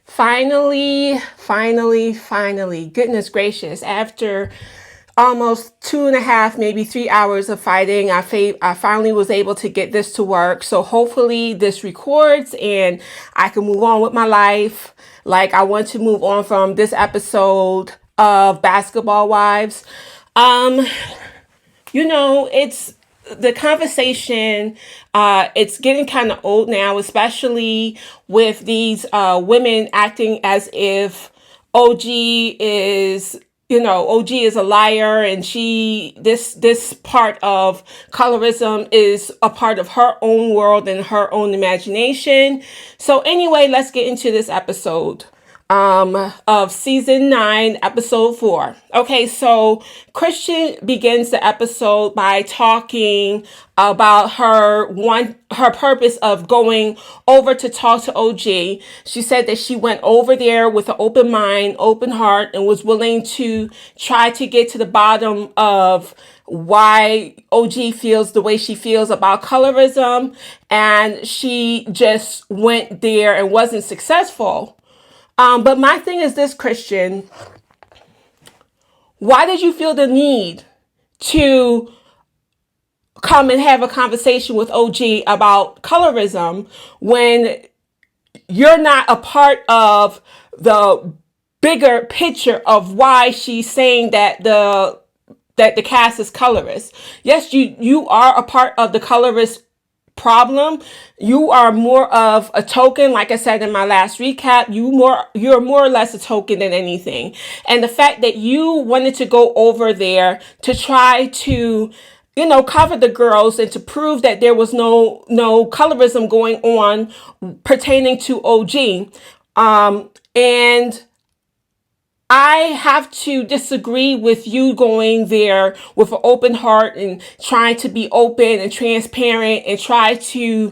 Finally, goodness gracious, after almost 2.5, maybe 3 hours of fighting, I finally was able to get this to work. So hopefully this records and I can move on with my life. Like, I want to move on from this episode of Basketball Wives. Um, it's the conversation, it's getting kind of old now, especially with these women acting as if OG is, OG is a liar, and this part of colorism is a part of her own world and her own imagination. So anyway, let's get into this episode of season 9, episode 4. Okay, so Christian begins the episode by talking about her purpose of going over to talk to OG. She said that she went over there with an open mind, open heart, and was willing to try to get to the bottom of why OG feels the way she feels about colorism, and she just went there and wasn't successful. But my thing is this, Christian, why did you feel the need to come and have a conversation with OG about colorism when you're not a part of the bigger picture of why she's saying that the cast is colorist? Yes, you are a part of the colorist problem. You are more of a token. Like I said in my last recap, you're more or less a token than anything. And the fact that you wanted to go over there to try to cover the girls and to prove that there was no colorism going on pertaining to OG, and I have to disagree with you going there with an open heart and trying to be open and transparent and try to,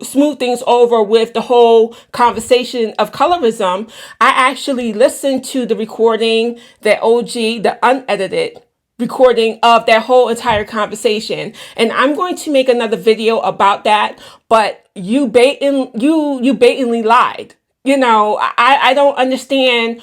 smooth things over with the whole conversation of colorism. I actually listened to the recording that OG, the unedited recording of that whole entire conversation. And I'm going to make another video about that, but you blatantly lied. I don't understand,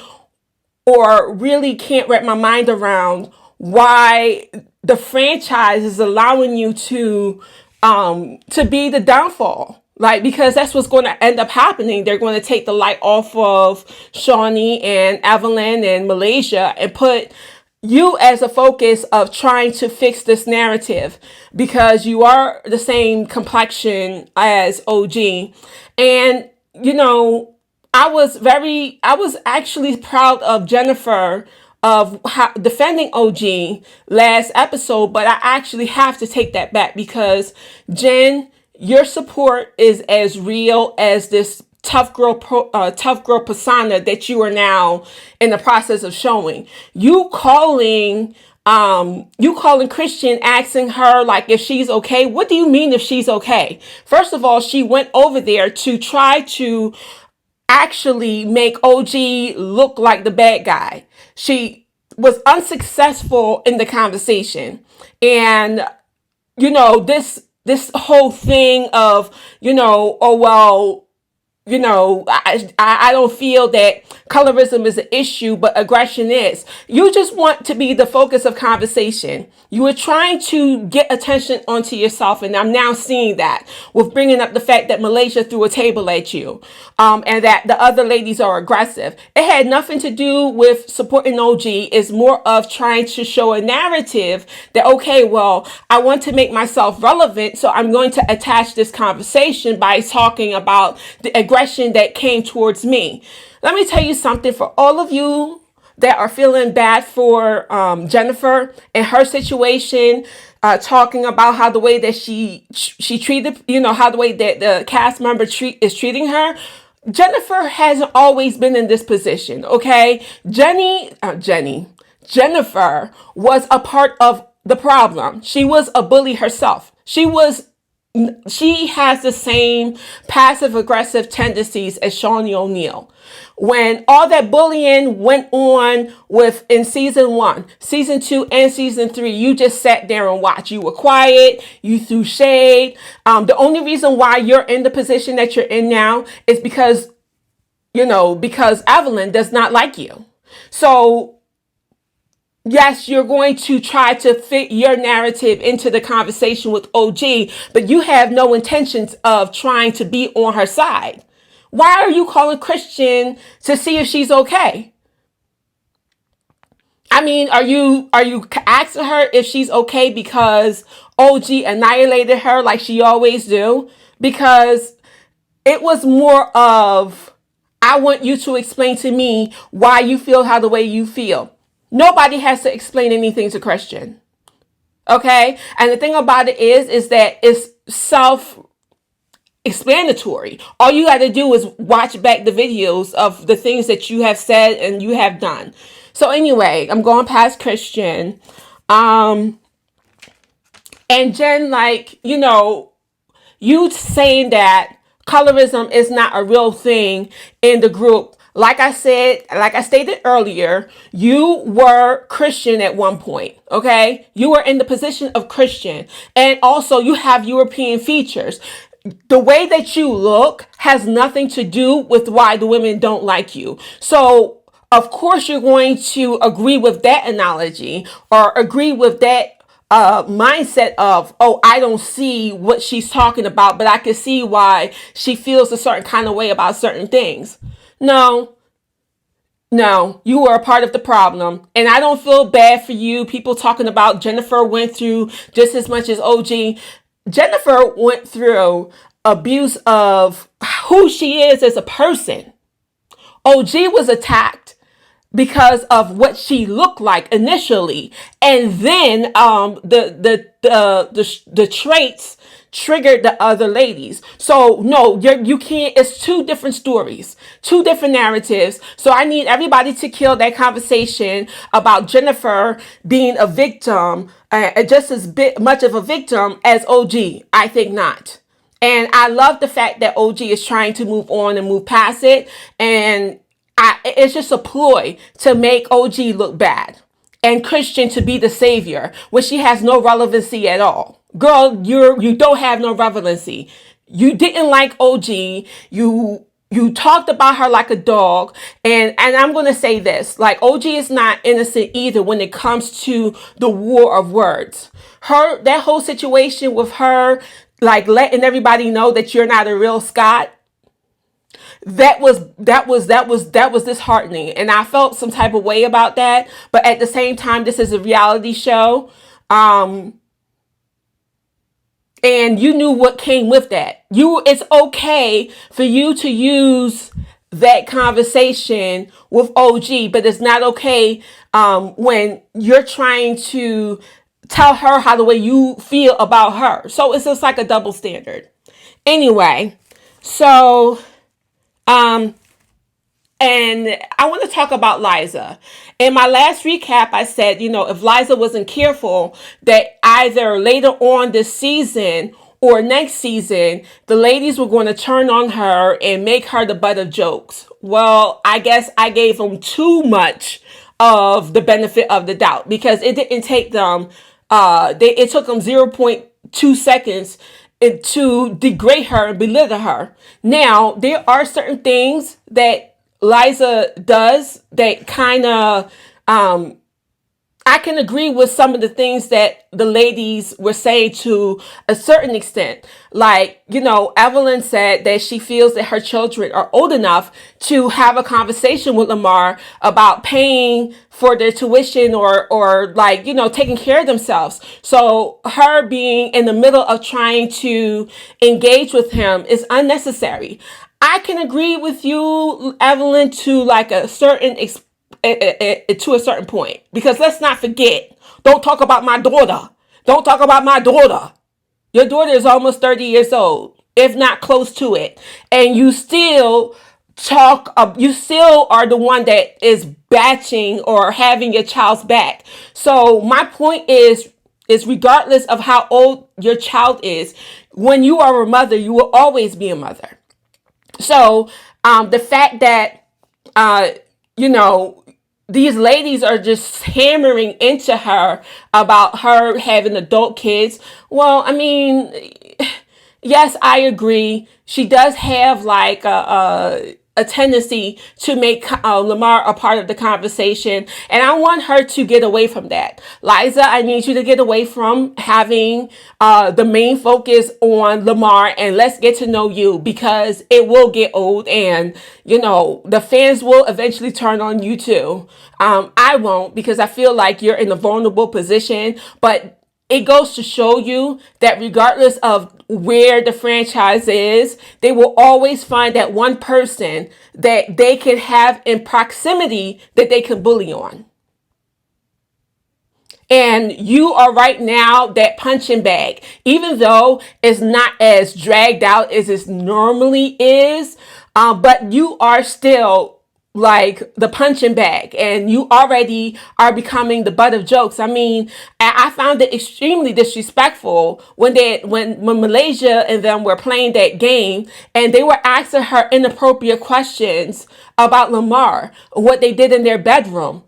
or really can't wrap my mind around why the franchise is allowing you to be the downfall. Like, because that's what's going to end up happening. They're going to take the light off of Shawnee and Evelyn and Malaysia and put you as a focus of trying to fix this narrative, because you are the same complexion as OG. And, I was actually proud of Jennifer of defending OG last episode, but I actually have to take that back, because Jen, your support is as real as this tough girl persona that you are now in the process of showing. You calling Christian, asking her like if she's okay. What do you mean if she's okay? First of all, she went over there to try to actually make OG look like the bad guy. She was unsuccessful in the conversation. And this whole thing of, oh well, I don't feel that colorism is an issue, but aggression is. You just want to be the focus of conversation. You were trying to get attention onto yourself, and I'm now seeing that with bringing up the fact that Malaysia threw a table at you, and that the other ladies are aggressive. It had nothing to do with supporting OG. It's more of trying to show a narrative that, okay, well, I want to make myself relevant, so I'm going to attach this conversation by talking about the aggression that came towards me. Let me tell you something, for all of you that are feeling bad for Jennifer and her situation, talking about how the way that she treated, how the way that the cast member is treating her. Jennifer hasn't always been in this position, okay? Jennifer was a part of the problem. She was a bully herself. She has the same passive aggressive tendencies as Shawnee O'Neal. When all that bullying went on in season 1, season 2, and season 3, you just sat there and watched. You were quiet. You threw shade. The only reason why you're in the position that you're in now is because because Evelyn does not like you. So yes, you're going to try to fit your narrative into the conversation with OG, but you have no intentions of trying to be on her side. Why are you calling Christian to see if she's okay? I mean, are you asking her if she's okay because OG annihilated her like she always do? Because it was more of, I want you to explain to me why you feel how the way you feel. Nobody has to explain anything to Christian. Okay? And the thing about it is that it's self-explanatory. All you got to do is watch back the videos of the things that you have said and you have done. So anyway, I'm going past Christian. And Jen, you saying that colorism is not a real thing in the group. Like I stated earlier, you were Christian at one point, okay? You were in the position of Christian. And also you have European features. The way that you look has nothing to do with why the women don't like you. So, of course, you're going to agree with that analogy or agree with that mindset of, oh, I don't see what she's talking about, but I can see why she feels a certain kind of way about certain things. No, no, you were a part of the problem. And I don't feel bad for you. People talking about Jennifer went through just as much as OG. Jennifer went through abuse of who she is as a person. OG was attacked because of what she looked like initially, and then the traits triggered the other ladies. So no, you can't. It's two different stories, two different narratives. So I need everybody to kill that conversation about Jennifer being a victim, just as much of a victim as OG. I think not. And I love the fact that OG is trying to move on and move past it. And it's just a ploy to make OG look bad and Christian to be the savior when she has no relevancy at all. Girl, you don't have no relevancy. You didn't like OG. You talked about her like a dog. And I'm going to say this, like, OG is not innocent either when it comes to the war of words. That whole situation with her, like, letting everybody know that you're not a real Scott, that was disheartening, and I felt some type of way about that. But at the same time, this is a reality show, and you knew what came with that. It's okay for you to use that conversation with OG, but it's not okay when you're trying to tell her how the way you feel about her. So it's just like a double standard. Anyway, so and I want to talk about Liza. In my last recap, I said, if Liza wasn't careful, that either later on this season or next season, the ladies were going to turn on her and make her the butt of jokes. Well, I guess I gave them too much of the benefit of the doubt, because it didn't take them, it took them 0.2 seconds to degrade her and belittle her. Now, there are certain things that Liza does that kind of, I can agree with some of the things that the ladies were saying to a certain extent. Like, Evelyn said that she feels that her children are old enough to have a conversation with Lamar about paying for their tuition or taking care of themselves. So her being in the middle of trying to engage with him is unnecessary. I can agree with you, Evelyn, to like a certain to a certain point, because let's not forget, don't talk about my daughter. Don't talk about my daughter. Your daughter is almost 30 years old, if not close to it. And you still you still are the one that is batching or having your child's back. So my point is regardless of how old your child is, when you are a mother, you will always be a mother. So the fact that, these ladies are just hammering into her about her having adult kids. Well, I mean, yes, I agree. She does have like a tendency to make Lamar a part of the conversation. And I want her to get away from that. Liza, I need you to get away from having the main focus on Lamar, and let's get to know you, because it will get old, and the fans will eventually turn on you too. I won't, because I feel like you're in a vulnerable position, but it goes to show you that regardless of where the franchise is, they will always find that one person that they can have in proximity that they can bully on. And you are right now that punching bag, even though it's not as dragged out as it normally is, but you are still like the punching bag, and you already are becoming the butt of jokes. I mean, I found it extremely disrespectful when Malaysia and them were playing that game, and they were asking her inappropriate questions about Lamar, what they did in their bedroom.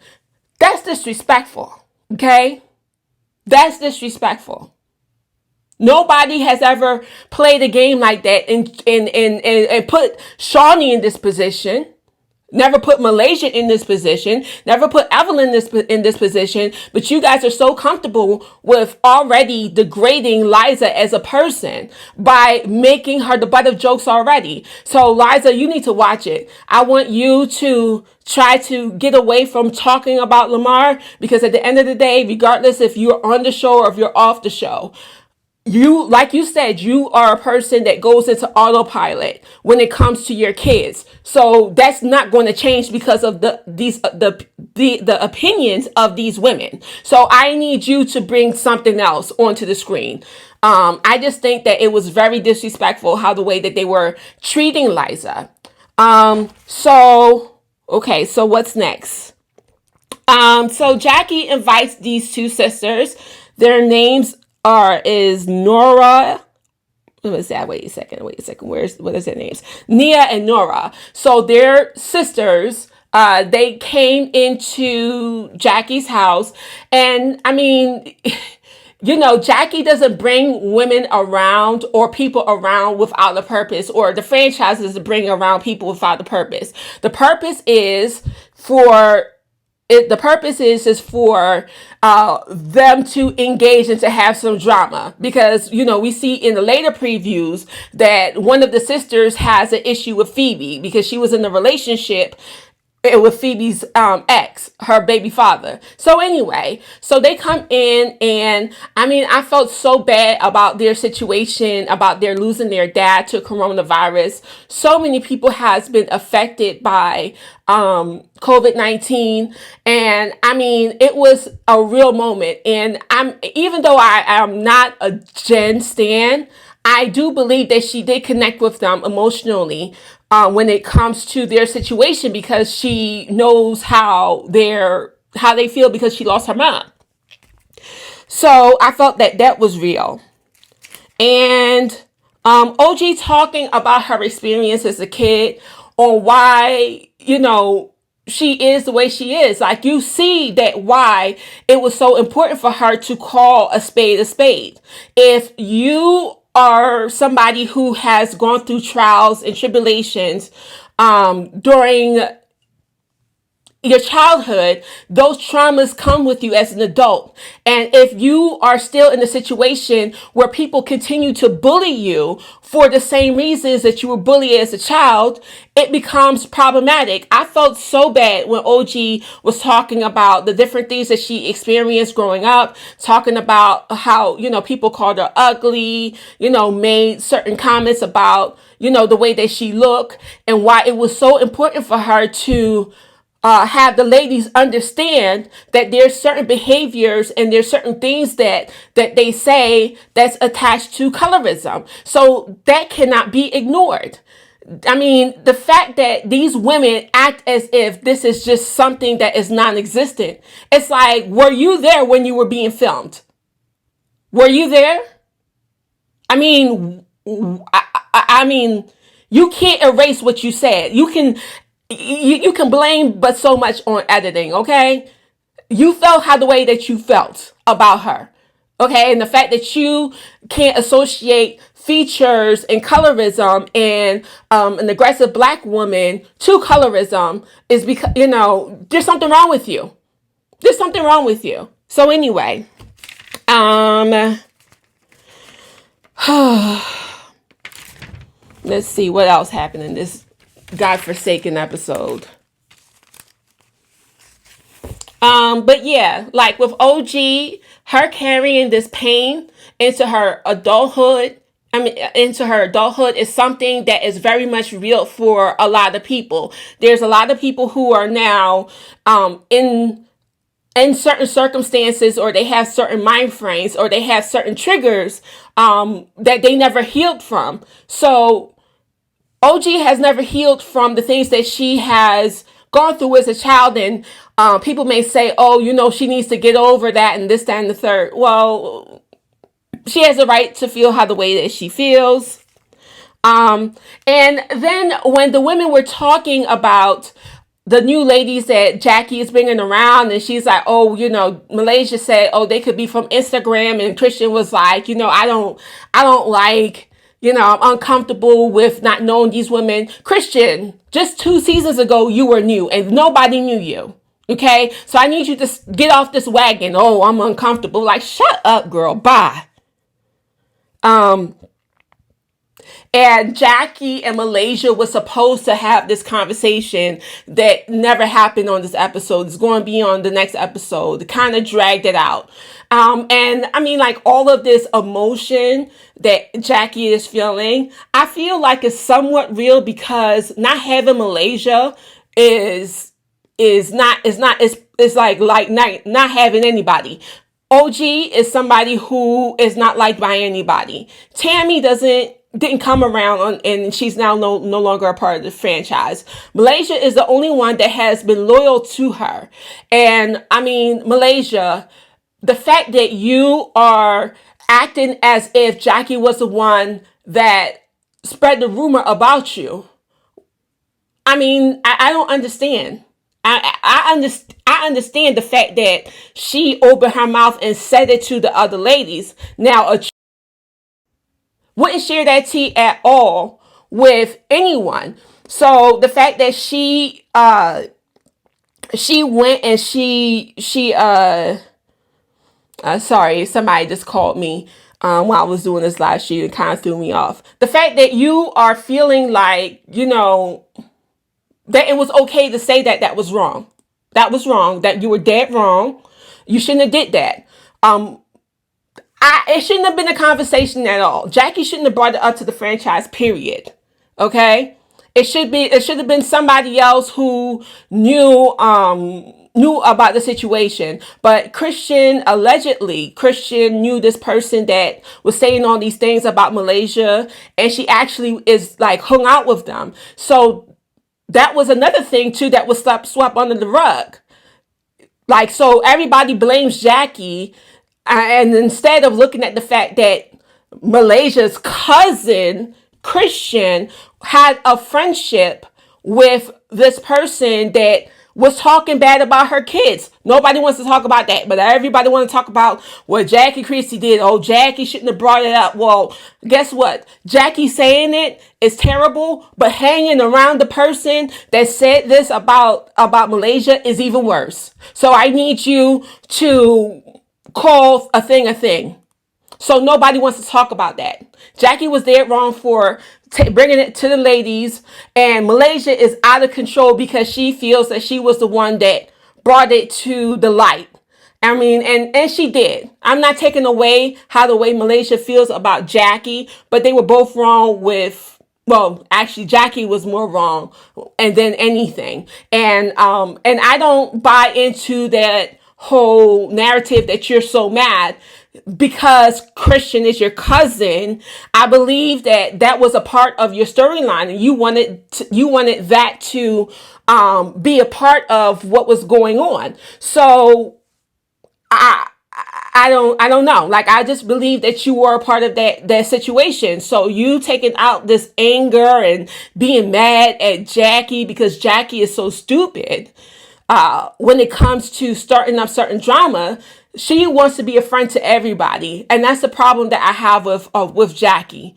That's disrespectful. Okay? That's disrespectful. Nobody has ever played a game like that and put Shawnee in this position. Never put Malaysia in this position. Never put Evelyn in this position. But you guys are so comfortable with already degrading Liza as a person by making her the butt of jokes already. So Liza, you need to watch it. I want you to try to get away from talking about Lamar, because at the end of the day, regardless if you're on the show or if you're off the show, like you said, you are a person that goes into autopilot when it comes to your kids. So that's not going to change because of the opinions of these women. So I need you to bring something else onto the screen. I just think that it was very disrespectful how the way that they were treating Liza. Okay, so what's next? So Jackie invites these two sisters. Their names is Nora. What was that? Wait a second. What is their names? Nia and Nora. So they're sisters. They came into Jackie's house, and I mean, Jackie doesn't bring women around or people around without a purpose, or the franchise doesn't bring around people without a purpose. The purpose is for them to engage and to have some drama, because we see in the later previews that one of the sisters has an issue with Phoebe because she was in a relationship with Phoebe's ex, her baby father. So anyway, so they come in, and I mean, I felt so bad about their situation, about their losing their dad to coronavirus. So many people has been affected by COVID-19, and I mean, it was a real moment. And even though I am not a Jen stan, I do believe that she did connect with them emotionally when it comes to their situation, because she knows how they feel because she lost her mom. So I felt that was real. And OG talking about her experience as a kid, on why, she is the way she is. Like, you see that why it was so important for her to call a spade a spade. If you are somebody who has gone through trials and tribulations during your childhood, those traumas come with you as an adult. And if you are still in a situation where people continue to bully you for the same reasons that you were bullied as a child, it becomes problematic. I felt so bad when OG was talking about the different things that she experienced growing up, talking about how, people called her ugly, made certain comments about, the way that she looked, and why it was so important for her to have the ladies understand that there's certain behaviors and there's certain things that they say that's attached to colorism. So that cannot be ignored. I mean, the fact that these women act as if this is just something that is non-existent. It's like, were you there when you were being filmed? Were you there? I mean, you can't erase what you said. You can blame but so much on editing, okay? You felt how the way that you felt about her. Okay, and the fact that you can't associate features and colorism and an aggressive black woman to colorism is because, there's something wrong with you. There's something wrong with you. So anyway, let's see what else happened in this godforsaken episode. But yeah, like with OG, her carrying this pain into her adulthood, is something that is very much real for a lot of people. There's a lot of people who are now in certain circumstances, or they have certain mind frames, or they have certain triggers that they never healed from. So OG has never healed from the things that she has gone through as a child, and people may say, oh, she needs to get over that and this, that, and the third. Well, she has a right to feel how the way that she feels. And then when the women were talking about the new ladies that Jackie is bringing around, and she's like, oh, Malaysia said, oh, they could be from Instagram, and Christian was like, I don't like, I'm uncomfortable with not knowing these women. Christian, just 2 seasons ago, you were new and nobody knew you. Okay, so I need you to get off this wagon. Oh, I'm uncomfortable. Like, shut up, girl. Bye. And Jackie and Malaysia was supposed to have this conversation that never happened on this episode. It's going to be on the next episode. It kind of dragged it out. And I mean, like, all of this emotion that Jackie is feeling, I feel like it's somewhat real, because not having Malaysia is not having anybody. OG is somebody who is not liked by anybody. Tammy didn't come around and she's now no longer a part of the franchise. Malaysia is the only one that has been loyal to her. And I mean, Malaysia, the fact that you are acting as if Jackie was the one that spread the rumor about you, I mean, I don't understand. I understand the fact that she opened her mouth and said it to the other ladies. Now, wouldn't share that tea at all with anyone. So the fact that she went and sorry, somebody just called me while I was doing this live stream and kind of threw me off. The fact that you are feeling like, that it was okay to say that was wrong. That was wrong. That you were dead wrong. You shouldn't have did that. It shouldn't have been a conversation at all. Jackie shouldn't have brought it up to the franchise, period. Okay? It should have been somebody else who knew about the situation. But Christian knew this person that was saying all these things about Malaysia, and she actually is like hung out with them. So that was another thing too that was swept under the rug. Like, so everybody blames Jackie, and instead of looking at the fact that Malaysia's cousin, Christian, had a friendship with this person that was talking bad about her kids. Nobody wants to talk about that, but everybody wants to talk about what Jackie Christie did. Oh, Jackie shouldn't have brought it up. Well, guess what? Jackie saying it is terrible, but hanging around the person that said this about Malaysia is even worse. So I need you to call a thing a thing. So nobody wants to talk about that. Jackie was dead wrong for bringing it to the ladies, and Malaysia is out of control because she feels that she was the one that brought it to the light. I mean, and she did. I'm not taking away the way Malaysia feels about Jackie, but they were both wrong with, well, actually Jackie was more wrong and than anything. And I don't buy into that whole narrative that you're so mad because Christian is your cousin. I believe that was a part of your storyline, and you wanted that to be a part of what was going on. So I don't know. Like, I just believe that you were a part of that situation. So you taking out this anger and being mad at Jackie because Jackie is so stupid when it comes to starting up certain drama. she wants to be a friend to everybody, and that's the problem that I have with Jackie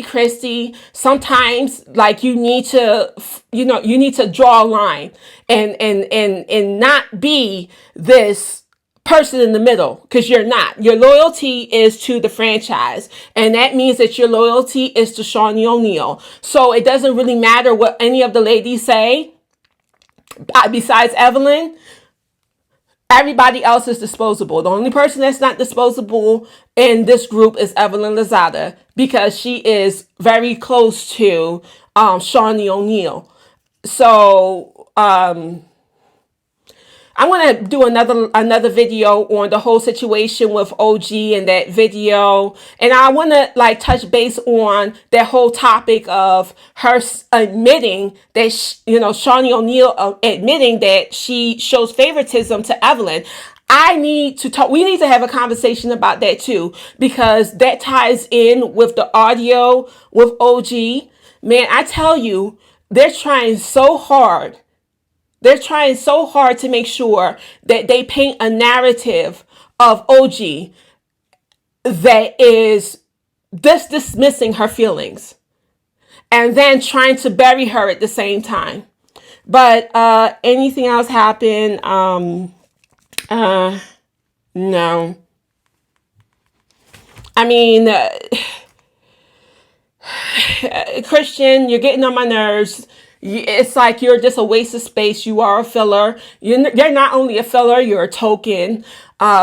Christie. Sometimes, like, you need to, you need to draw a line and not be this person in the middle, because you're not. Your loyalty is to the franchise, and that means that your loyalty is to Shawnee O'Neal. So it doesn't really matter what any of the ladies say, besides Evelyn. Everybody else is disposable. The only person that's not disposable in this group is Evelyn Lozada, because she is very close to Shawnee O'Neal. So I want to do another video on the whole situation with OG and that video, and I want to like touch base on that whole topic of her admitting that Shawnee O'Neal admitting that she shows favoritism to Evelyn. I need to talk. We need to have a conversation about that too, because that ties in with the audio with OG. Man, I tell you, they're trying so hard. They're trying so hard to make sure that they paint a narrative of OG that is just dismissing her feelings and then trying to bury her at the same time. But anything else happen? No. I mean, Christian, you're getting on my nerves. It's like you're just a waste of space. You are a filler. You're not only a filler, you're a token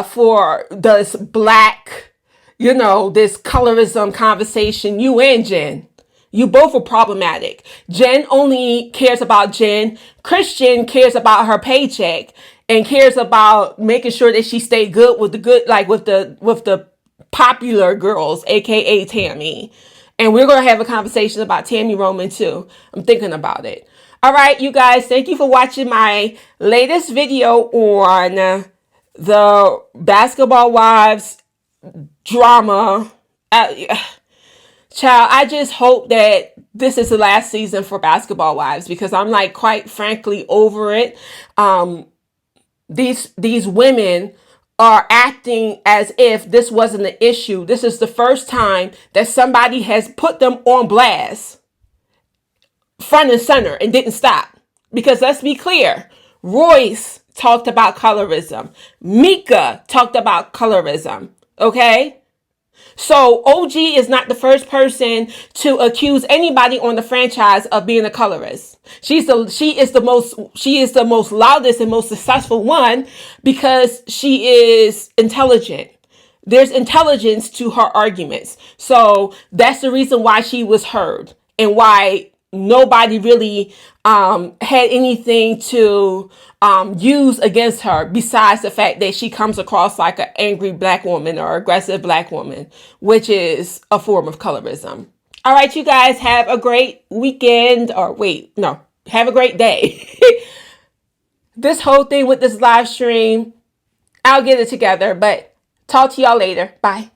for this black, this colorism conversation. You and Jen. You both are problematic. Jen only cares about Jen. Christian cares about her paycheck and cares about making sure that she stay good with the popular girls, aka Tammy. And we're going to have a conversation about Tammy Roman too. I'm thinking about it. All right, you guys, thank you for watching my latest video on the Basketball Wives drama. Child, I just hope that this is the last season for Basketball Wives, because I'm like, quite frankly, over it. These women are acting as if this wasn't an issue. This is the first time that somebody has put them on blast, front and center, and didn't stop. Because let's be clear, Royce talked about colorism. Mika talked about colorism. Okay? So OG is not the first person to accuse anybody on the franchise of being a colorist. She is the most loudest and most successful one, because she is intelligent. There's intelligence to her arguments. So that's the reason why she was heard, and why nobody really had anything to use against her, besides the fact that she comes across like an angry black woman or aggressive black woman, which is a form of colorism. All right, you guys, have a great weekend, or have a great day. This whole thing with this live stream, I'll get it together, but talk to y'all later. Bye.